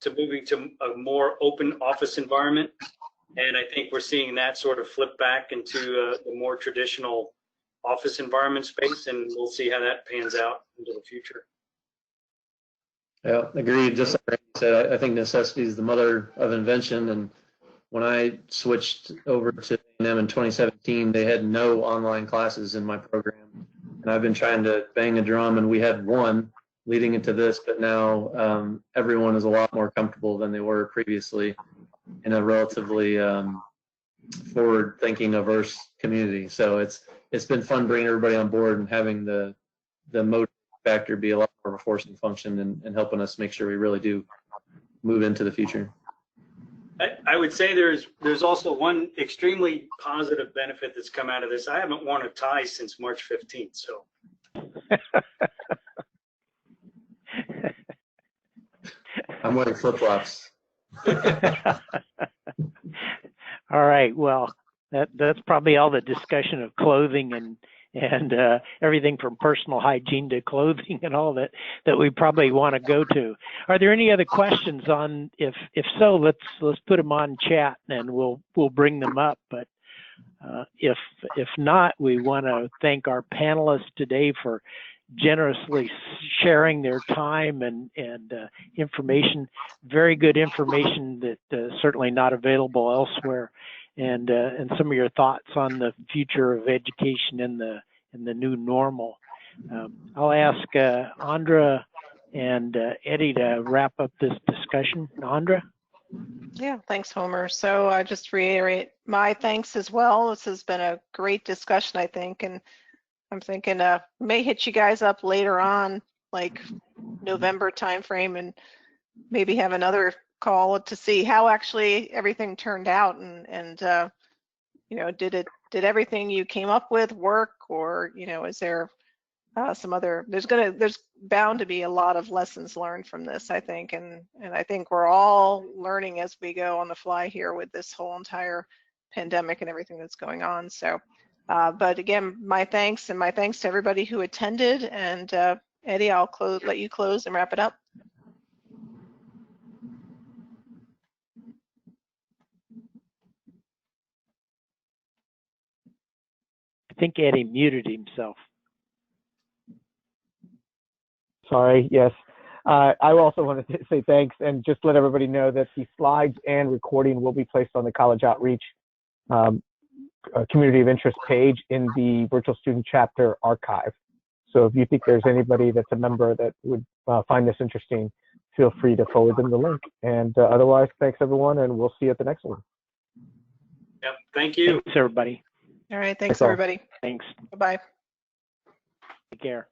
to moving to a more open office environment. And I think we're seeing that sort of flip back into the more traditional office environment space, and we'll see how that pans out into the future. Yeah, agreed. Just like Randy said, I think necessity is the mother of invention. And when I switched over to A&M in 2017, they had no online classes in my program. And I've been trying to bang a drum, and we had one leading into this, but now everyone is a lot more comfortable than they were previously in a relatively forward-thinking, averse community. So it's been fun bringing everybody on board and having the motive factor be a lot more of a forcing function and helping us make sure we really do move into the future. I would say there's also one extremely positive benefit that's come out of this. I haven't worn a tie since March 15th, so. I'm wearing flip-flops. All right. Well, that's probably all the discussion of clothing and everything from personal hygiene to clothing and all that we probably want to go to. Are there any other questions on? If so, let's put them on chat and we'll bring them up. But if not, we want to thank our panelists today for generously sharing their time and information. Very good information that certainly not available elsewhere. And some of your thoughts on the future of education in the new normal. I'll ask Andra and Eddie to wrap up this discussion. Andra? Yeah, thanks, Homer. So I just reiterate my thanks as well. This has been a great discussion, I think, and I'm thinking may hit you guys up later on, like November timeframe, and maybe have another call to see how actually everything turned out, and you know, did everything you came up with work, or you know, is there some other, there's bound to be a lot of lessons learned from this, I think, and I think we're all learning as we go on the fly here with this whole entire pandemic and everything that's going on. So, but again, my thanks to everybody who attended, and Eddie, I'll let you close and wrap it up. I think Eddie muted himself. Sorry, yes. I also wanted to say thanks and just let everybody know that the slides and recording will be placed on the College Outreach Community of Interest page in the Virtual Student Chapter archive. So if you think there's anybody that's a member that would find this interesting, feel free to forward them the link. And otherwise, thanks everyone, and we'll see you at the next one. Yep, thank you. Thanks, everybody. All right, thanks all. everybody. Thanks. Bye-bye. Take care.